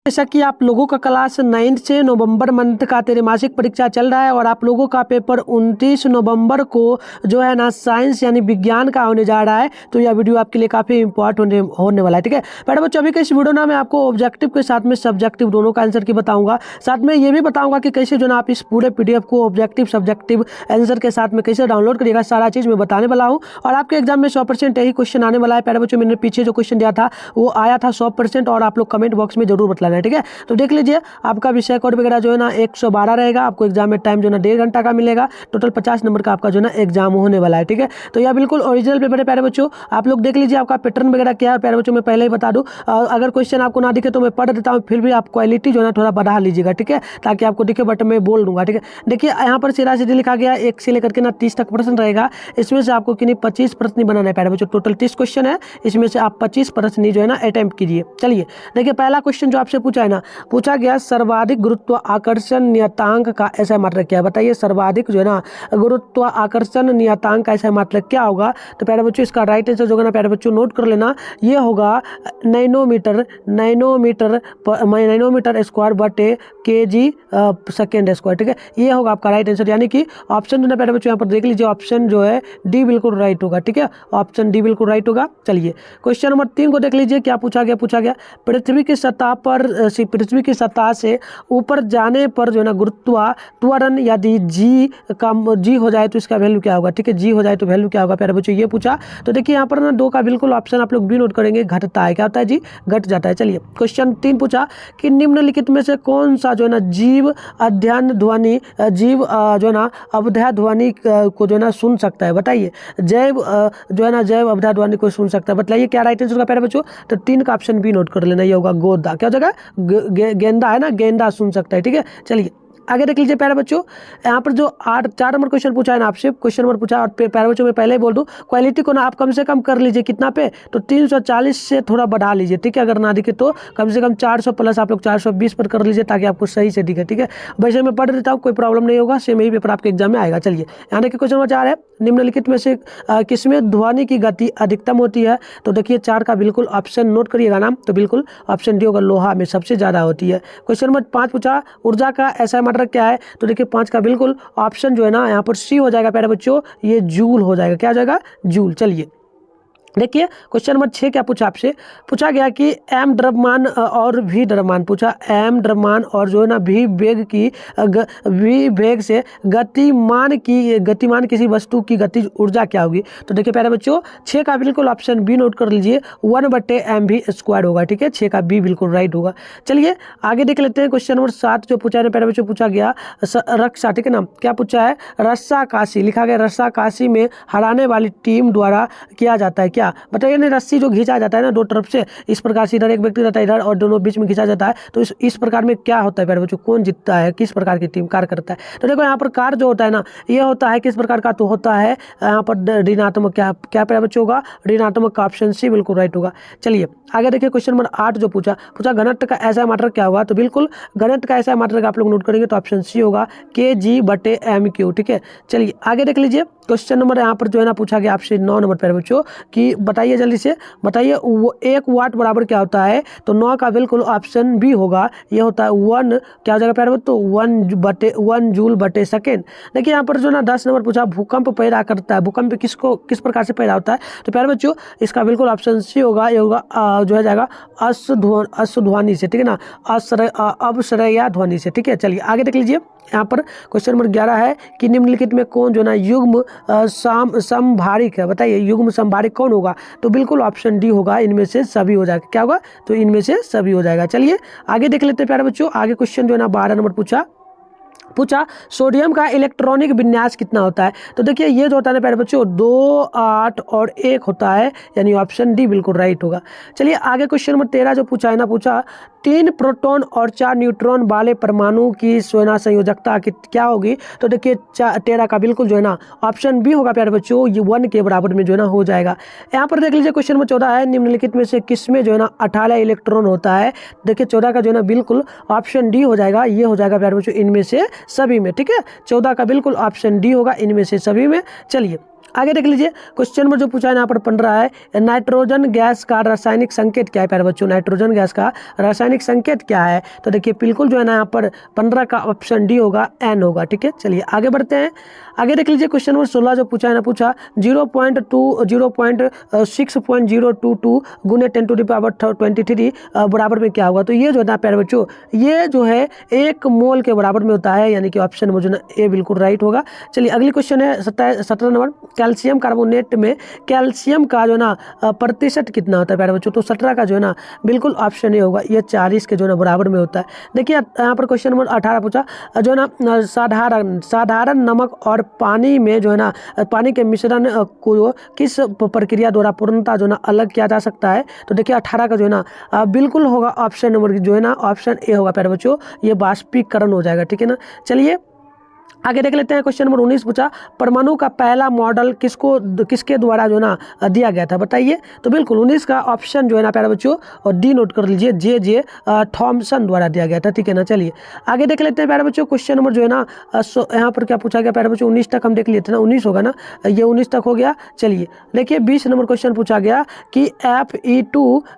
जैसा कि आप लोगों का क्लास 9 से नवंबर मंथ का त्रैमासिक परीक्षा चल रहा है और आप लोगों का पेपर 29 नवंबर को जो है ना साइंस यानी विज्ञान का होने जा रहा है। तो यह वीडियो आपके लिए काफ़ी इंपॉर्टेंट होने वाला है। ठीक है बेटा बच्चों, अभी के इस वीडियो ना मैं आपको ऑब्जेक्टिव के साथ में सब्जेक्टिव दोनों का आंसर की बताऊंगा। साथ में ये भी बताऊंगा कि कैसे जो ना आप इस पूरे PDF को ऑब्जेक्टिव सब्जेक्टिव आंसर के साथ में कैसे डाउनलोड करिएगा, सारा चीज़ मैं बताने वाला हूँ। और आपके एग्जाम में 100% यही क्वेश्चन आने वाला है। प्यारे बच्चों, मैंने पीछे जो क्वेश्चन दिया था वो आया था 100% और आप लोग कमेंट बॉक्स में जरूर बतलाना है। ठीक है, तो देख लीजिए आपका विषय कोड वगैरह जो है ना 112 रहेगा। आपको एग्जाम में टाइम जो है ना 1.5 घंटा का मिलेगा। टोटल 50 नंबर का आपका जो है ना एग्जाम होने वाला है। ठीक है, तो यह बिल्कुल ओरिजिनल पेपर है। प्यारे बच्चों, आप लोग देख लीजिए आपका पैटर्न वगैरह क्या है। प्यारे बच्चों, मैं पहले ही बता दूं, अगर क्वेश्चन आपको ना दिखे तो मैं पढ़ देता हूँ, फिर भी आप क्वालिटी जो है ना थोड़ा बढ़ा लीजिएगा। ठीक है, ताकि आपको दिखे, बट मैं बोल दूंगा। ठीक है, देखिए यहाँ पर सीधा सीधी लिखा गया 1 से लेकर के ना 30 तक प्रश्न रहेगा। इसमें से आपको किन्हीं 25 प्रश्न ही बनाना है। प्यारे बच्चों, टोटल 30 क्वेश्चन है, इसमें से आप 25 प्रश्न ही जो है ना अटेम्प्ट कीजिए। चलिए देखिए, पहला क्वेश्चन जो आपसे पूछा है ना, पूछा गया सर्वाधिक गुरुत्व आकर्षण नियतांक का ऐसा मात्रक क्या है। बताइए सर्वाधिक जो है ना गुरुत्व आकर्षण नियतांक का ऐसा मात्रक क्या होगा। तो प्यारे बच्चों, इसका राइट आंसर जो होगा ना प्यारे बच्चों नोट कर लेना, ये होगा नैनोमीटर स्क्वायर बटे kg सेकेंड स्क्वायर। ठीक है, ये होगा आपका राइट आंसर, यानी कि ऑप्शन जो है प्यारे बच्चों यहाँ पर देख लीजिए, ऑप्शन जो है डी बिल्कुल राइट होगा। ठीक है, ऑप्शन डी बिल्कुल राइट होगा। चलिए क्वेश्चन नंबर 3 को देख लीजिए, क्या पूछा गया पृथ्वी की सतह से ऊपर जाने पर जो है ना गुरुत्व त्वरण यदि जी हो जाए तो इसका वैल्यू क्या होगा। ठीक है, जी हो जाए तो वैल्यू क्या होगा प्यारे बच्चों, ये पूछा। तो देखिए यहाँ पर ना 2 का बिल्कुल ऑप्शन आप लोग भी नोट करेंगे, घटता है। क्या होता है जी, घट जाता है। चलिए क्वेश्चन 3 पूछा कि निम्नलिखित में से कौन सा जो है ना जीव अध्ययन ध्वनि जो है ना अवधा ध्वनि को जो है ना सुन सकता है। बताइए जैव जो है ना जैव अवधा ध्वनि को सुन सकता है। बताइए क्या राइट आंसर होगा प्यारे बच्चों। तो 3 का ऑप्शन भी नोट कर लेना, ये होगा गोदा। क्या हो जाएगा, गेंदा है ना, गेंदा सुन सकता है। ठीक है, चलिए आगे देख लीजिए प्यारे बच्चों, यहाँ पर जो 4 नंबर क्वेश्चन पूछा है ना आपसे, क्वेश्चन नंबर पूछा। और प्यारे बच्चों मैं पहले ही बोल दूं, क्वालिटी को ना आप कम से कम कर लीजिए कितना पे, तो 340 से थोड़ा बढ़ा लीजिए। ठीक है, अगर ना दिखे तो कम से कम 400 प्लस आप लोग 420 पर कर लीजिए, ताकि आपको सही से दिखे। ठीक है, वैसे मैं पढ़ देता हूँ, कोई प्रॉब्लम नहीं होगा, सेम यही पेपर आपके एग्जाम में आएगा। चलिए यहाँ देखिए क्वेश्चन नंबर 4 है, निम्नलिखित में से किसमें ध्वनि की गति अधिकतम होती है। तो देखिए 4 का बिल्कुल ऑप्शन नोट करिएगा ना, तो बिल्कुल ऑप्शन डी होगा, लोहा में सबसे ज़्यादा होती है। क्वेश्चन नंबर 5 पूछा ऊर्जा का ऐसा मात्रक क्या है। तो देखिए 5 का बिल्कुल ऑप्शन जो है ना यहाँ पर सी हो जाएगा प्यारे बच्चों, ये जूल हो जाएगा। क्या हो जाएगा, जूल। चलिए देखिए क्वेश्चन नंबर 6 क्या पूछा आपसे, पूछा गया कि एम द्रव्यमान और भी द्रव्यमान, पूछा एम द्रव्यमान और जो है ना भी वेग से गतिमान किसी वस्तु की गतिज ऊर्जा क्या होगी। तो देखिए प्यारे बच्चों 6 का बिल्कुल ऑप्शन बी नोट कर लीजिए, 1/mv² होगा। ठीक है, 6 का बी बिल्कुल राइट होगा। चलिए आगे देख लेते हैं क्वेश्चन नंबर 7 जो पूछा है प्यारे बच्चों, पूछा गया रक्षा। ठीक है ना, क्या पूछा है, रस्साकशी लिखा गया, रस्साकशी में हराने वाली टीम द्वारा किया जाता है क्या। बताइए ना, रस्सी जो खींचा जाता है ना 2 तरफ से, इस प्रकार से इधर एक व्यक्ति रहता है इधर और दोनों बीच में खींचा जाता है, तो इस प्रकार में क्या होता है प्यारे बच्चों, कौन जीतता है, किस प्रकार की टीम कार्य करता है। तो देखो यहाँ पर कार्य जो होता है ना, ये होता है किस प्रकार का, तो होता है यहाँ पर ऋणात्मक। क्या प्यारे बच्चों होगा, ऋणात्मक का ऑप्शन सी बिल्कुल राइट होगा। चलिए आगे देखिए क्वेश्चन नंबर 8 जो पूछा घनत्व का ऐसा मात्रक क्या होगा। तो बिल्कुल घनत्व का ऐसा मात्रक आप लोग नोट करेंगे तो ऑप्शन सी होगा, kg/m³। ठीक है, चलिए आगे देख लीजिए क्वेश्चन नंबर यहाँ पर जो है ना पूछा गया आपसे 9 नंबर प्यारे बच्चों कि बताइए जल्दी से, बताइए 1 वाट बराबर क्या होता है। तो 9 का बिल्कुल ऑप्शन बी होगा, ये होता है 1, क्या हो जाएगा प्यारे बच्चों, 1 जूल/सेकेंड। देखिए यहाँ पर जो ना 10 नंबर पूछा भूकंप पैदा करता है, भूकंप किस प्रकार से पैदा होता है। तो प्यारे बच्चों इसका बिल्कुल ऑप्शन सी होगा, ये होगा जो है जाएगा अश्वध्वनि से। ठीक है ना, अवश्रया ध्वनि से। ठीक है, चलिए आगे देख लीजिए यहाँ पर क्वेश्चन नंबर 11 है कि निम्नलिखित में कौन जो ना युग्म समभारिक है। बताइए युग्म समभारिक कौन होगा। तो बिल्कुल ऑप्शन डी होगा, इनमें से सभी हो जाएगा। क्या होगा, तो इनमें से सभी हो जाएगा। चलिए आगे देख लेते हैं प्यारे बच्चों, आगे क्वेश्चन जो है ना 12 नंबर पूछा सोडियम का इलेक्ट्रॉनिक विन्यास कितना होता है। तो देखिए ये जो होता है ना प्यारे बच्चों 2, 8 और 1 होता है, यानी ऑप्शन डी बिल्कुल राइट होगा। चलिए आगे क्वेश्चन नंबर 13 जो पूछा है ना, पूछा 3 प्रोटॉन और 4 न्यूट्रॉन वाले परमाणु की सोना संयोजकता क्या होगी। तो देखिए 13 का बिल्कुल जो है ना ऑप्शन बी होगा प्यारे बच्चों, ये 1 के बराबर में जो है ना हो जाएगा। यहाँ पर देख लीजिए क्वेश्चन नंबर 14 है, निम्नलिखित में से किसमें जो है ना 18 इलेक्ट्रॉन होता है। देखिए 14 का जो है ना बिल्कुल ऑप्शन डी हो जाएगा, ये हो जाएगा प्यारे बच्चों इनमें से सभी में। ठीक है, 14 का बिल्कुल ऑप्शन डी होगा, इनमें से सभी में। चलिए आगे देख लीजिए क्वेश्चन नंबर जो पूछा है यहाँ पर 15 है, नाइट्रोजन गैस का रासायनिक संकेत क्या है प्यारे बच्चों, नाइट्रोजन गैस का रासायनिक संकेत क्या है। तो देखिए बिल्कुल जो है ना यहाँ पर 15 का ऑप्शन डी होगा, एन होगा। ठीक है, चलिए आगे बढ़ते हैं। आगे देख लीजिए क्वेश्चन नंबर 16 जो पूछा है ना, पूछा 0.6.022 गुने 10⁻23 बराबर में क्या होगा। तो ये जो है ना प्यारे बच्चों, ये जो है 1 मोल के बराबर में होता है, यानी कि ऑप्शन नंबर जो है ना ए बिल्कुल राइट होगा। चलिए अगली क्वेश्चन है 17 नंबर, कैल्शियम कार्बोनेट में कैल्शियम का जो ना प्रतिशत कितना होता है प्यारे बच्चों। तो 17 का जो है ना बिल्कुल ऑप्शन ए होगा, ये 40 के जो है ना बराबर में होता है। देखिए यहाँ पर क्वेश्चन नंबर 18 पूछा जो है ना साधारण नमक और पानी में जो है ना पानी के मिश्रण को किस प्रक्रिया द्वारा पूर्णतः जो है ना अलग किया जा सकता है। तो देखिए 18 का जो है ना बिल्कुल होगा ऑप्शन नंबर जो है ना ऑप्शन ए होगा प्यारे बच्चों, ये बाष्पीकरण हो जाएगा। ठीक है ना, चलिए आगे देख लेते हैं। क्वेश्चन नंबर 19 पूछा परमाणु का पहला मॉडल किसके द्वारा जो ना दिया गया था, बताइए। तो बिल्कुल 19 का ऑप्शन जो है ना प्यारे बच्चों और डी नोट कर लीजिए, जे थॉमसन द्वारा दिया गया था। ठीक है ना, चलिए आगे देख लेते हैं प्यारे बच्चों। क्वेश्चन नंबर जो है ना यहाँ पर क्या पूछा गया प्यारे बच्चों, 19 तक हम देख लिए थे ना, 19 होगा ना, ये 19 तक हो गया। चलिए देखिए 20 नंबर क्वेश्चन पूछा गया कि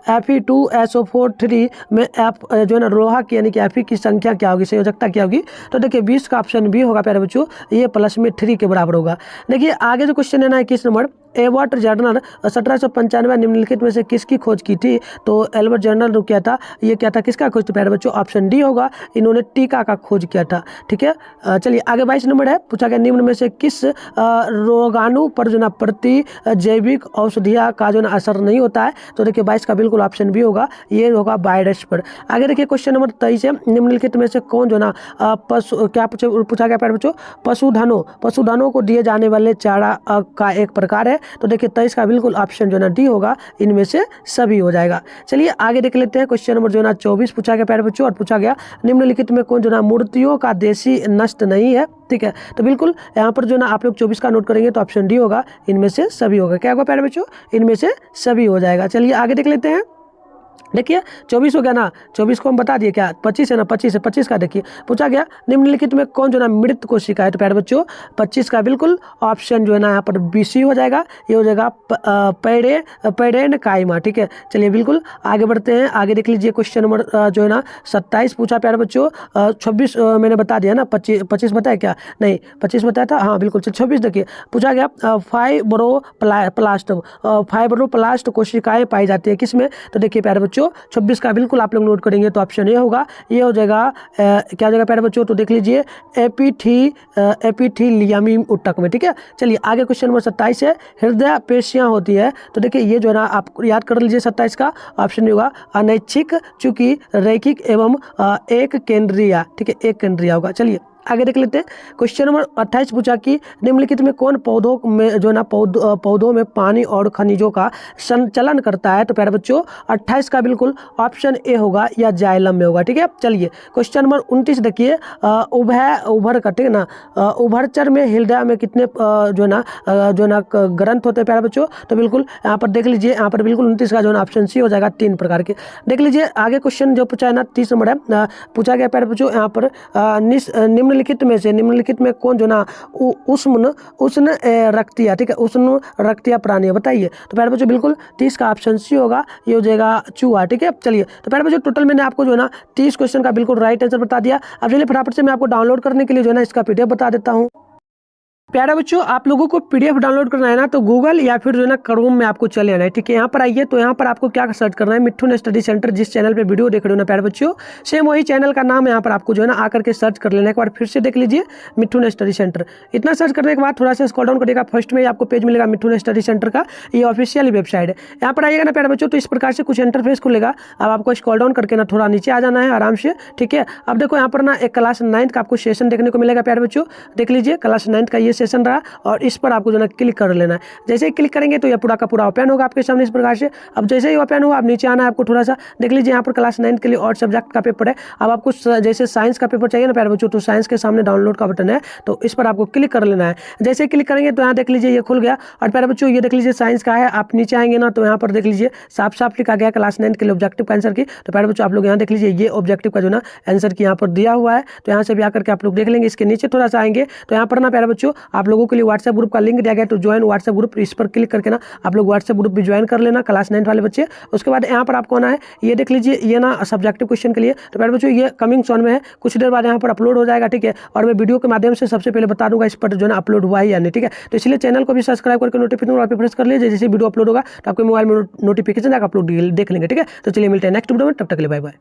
Fe2SO4 में F जो है ना लोहा की यानी कि Fe की संख्या क्या होगी, संयोजकता क्या होगी। तो देखिए 20 का ऑप्शन बी होगा प्यारे बच्चों, ये प्लस में 3 के बराबर होगा। देखिए आगे जो क्वेश्चन है ना 21 नंबर, एबर्ट जर्नल 1795 निम्नलिखित में से किसकी खोज की थी। तो एल्बर्ट जर्नल जो क्या था, ये क्या था, किसका खोज था प्यारे बच्चों, ऑप्शन डी होगा, इन्होंने टीका का खोज किया था। ठीक है, चलिए आगे 22 नंबर है, पूछा गया निम्न में से किस रोगाणु पर जो ना प्रति जैविक औषधिया का जो ना असर नहीं होता है। तो देखिए 22 का बिल्कुल ऑप्शन बी होगा, ये होगा वायरस पर। आगे देखिए क्वेश्चन नंबर 23 है, निम्नलिखित में से कौन जो ना पशु क्या पूछा गया प्यारे बच्चों, पशुधनों को दिए जाने वाले चारा का एक प्रकार है। तो देखिए 23 का बिल्कुल ऑप्शन जो ना डी होगा, इनमें से सभी हो जाएगा। चलिए आगे देख लेते हैं। क्वेश्चन नंबर जो ना 24 पूछा गया प्यारे बच्चों, और पूछा गया निम्नलिखित में कौन जो ना मूर्तियों का देशी नष्ट नहीं है। ठीक है, तो बिल्कुल यहाँ पर जो ना आप लोग 24 का नोट करेंगे तो ऑप्शन डी होगा, इनमें से सभी होगा। क्या होगा प्यारे बच्चों, इनमें से सभी हो जाएगा। चलिए आगे देख लेते हैं। देखिए 24 हो गया ना, 24 को हम बता दिए क्या, 25 है ना, 25 है, 25 का देखिए पूछा गया निम्नलिखित में कौन जो ना मृत कोशिका है। तो प्यारे बच्चों 25 का बिल्कुल ऑप्शन जो है ना यहाँ पर बीसी हो जाएगा, ये हो जाएगा पैरेन काइमा। ठीक है, चलिए बिल्कुल आगे बढ़ते हैं। आगे देख लीजिए क्वेश्चन नंबर जो है ना 27 पूछा प्यारे बच्चों, 26 मैंने बता दिया ना, 25 बताया क्या, नहीं 25 बताया था, हाँ बिल्कुल। 26 देखिए पूछा गया फाइब्रोप्लास्ट कोशिकाएं पाई जाती है किसमें। तो देखिए प्यारे बच्चों 26 का बिल्कुल आप लोग नोट करेंगे तो ऑप्शन ये होगा, ये हो जाएगा क्या हो जाएगा प्यारे बच्चों, तो देख लीजिए एपिथीलियम ऊतक में। ठीक है, चलिए आगे क्वेश्चन नंबर 27 है, हृदय पेशियां होती है। तो देखिए ये जो है ना आप याद कर लीजिए, 27 का ऑप्शन होगा अनैच्छिक, चूंकि रैखिक एवं एक केंद्रीय। ठीक है, एक केंद्रीय होगा। चलिए आगे देख लेते हैं। क्वेश्चन नंबर 28 पूछा कि निम्नलिखित में कौन पौधों में जो ना पौधों में पानी और खनिजों का संचलन करता है। तो प्यारे बच्चों 28 का बिल्कुल ऑप्शन ए होगा, या जाइलम में होगा। ठीक है, चलिए क्वेश्चन नंबर 29 देखिए, उभर का, ठीक है ना, उभरचर में हृदय में कितने जो ना ग्रंथ होते हैं प्यारे बच्चों। तो बिल्कुल यहाँ पर देख लीजिए, यहाँ पर बिल्कुल 29 का जो है ऑप्शन सी हो जाएगा, 3 प्रकार के। देख लीजिए आगे क्वेश्चन जो पूछा है ना 30 नंबर है, पूछा गया प्यारे बच्चों यहाँ पर निम्नलिखित में कौन जो ना उष्ण रक्तिया, ठीक है, उष्ण रक्तिया प्राणी है, बताइए। तो प्यारे बच्चों बिल्कुल 30 का ऑप्शन सी होगा, ये हो जाएगा चूहा। ठीक है, चलिए तो प्यारे बच्चों टोटल मैंने आपको जो है ना 30 क्वेश्चन का बिल्कुल राइट आंसर बता दिया। अब चलिए फटाफट से मैं आपको डाउनलोड करने के लिए जो है ना इसका PDF बता देता हूँ। प्यारे बच्चों आप लोगों को PDF डाउनलोड करना है ना, तो गूगल या फिर जो है ना क्रोम में आपको चले आना है। ठीक है, यहाँ पर आइए, तो यहाँ पर आपको क्या सर्च करना है, मिठुन स्टडी सेंटर, जिस चैनल पे वीडियो देख रहे हो ना प्यारे बच्चों, सेम वही चैनल का नाम यहाँ पर आपको जो है ना आकर के सर्च कर लेना। एक बार फिर से देख लीजिए मिठुन स्टडी सेंटर। इतना सर्च करने के बाद थोड़ा सा स्क्रॉल डाउन करिएगा, फर्स्ट में आपको पेज मिलेगा मिठुन स्टडी सेंटर का, ये ऑफिशियल वेबसाइट है। यहाँ पर आइएगा ना प्यारे बच्चों, तो इस प्रकार से कुछ इंटरफेस खुलेगा। अब आपको स्क्रॉल डाउन करके ना थोड़ा नीचे आ जाना है आराम से। ठीक है, अब देखो यहाँ पर ना एक क्लास 9 का आपको सेशन देखने को मिलेगा प्यारे बच्चों, देख लीजिए क्लास 9 का ये सेशन रहा, और इस पर आपको जो है क्लिक कर लेना है। जैसे ही क्लिक करेंगे तो ये पूरा का पूरा ओपन होगा आपके सामने इस प्रकार से। अब जैसे ही ओपन होगा, आप नीचे आना है, आपको थोड़ा सा देख लीजिए यहाँ पर क्लास 9 के लिए और सब्जेक्ट का पेपर है। अब आपको जैसे साइंस का पेपर चाहिए ना प्यारे बच्चों, तो साइंस के सामने डाउनलोड का बटन है, तो इस पर आपको क्लिक कर लेना है। जैसे ही क्लिक करेंगे तो यहाँ देख लीजिए ये खुल गया, और प्यारे बच्चों ये देख लीजिए साइंस का है। आप नीचे आएंगे ना, तो यहाँ पर देख लीजिए साफ साफ लिखा गया क्लास 9 के लिए ऑब्जेक्टिव का आंसर की। तो प्यारे बच्चों आप लोग यहाँ देख लीजिए ये ऑब्जेक्टिव का जो ना आंसर की यहाँ पर दिया हुआ है, तो यहाँ से भी आकर के आप लोग देख लेंगे। इसके नीचे थोड़ा सा आएंगे तो यहाँ पर ना प्यारे बच्चों आप लोगों के लिए व्हाट्सएप ग्रुप का लिंक दिया गया, तो ज्वाइन व्हाट्सएप ग्रुप, इस पर क्लिक करके ना आप लोग व्हाट्सएप ग्रुप भी ज्वाइन कर लेना, क्लास 9 वाले बच्चे। उसके बाद यहाँ पर आपको आना है, ये देख लीजिए, ये ना सब्जेक्टिव क्वेश्चन के लिए, तो प्यारे बच्चों ये कमिंग सॉन में है, कुछ देर बाद यहाँ पर अपलोड हो जाएगा, ठीक है। और मैं वीडियो के माध्यम से सबसे पहले बता दूंगा इस पर जो है अपलोड हुआ है या नहीं, ठीक है। तो इसलिए चैनल को भी सब्सक्राइब करके नोटिफिकेशन वाला पे प्रेस कर लीजिए, जैसे वीडियो अपलोड होगा तो आपके मोबाइल में नोटिफिकेशन आएगा, अपलोड देख लेंगे, ठीक है। तो चलिए मिलते हैं नेक्स्ट वीडियो में, तब तक के लिए बाय बाय।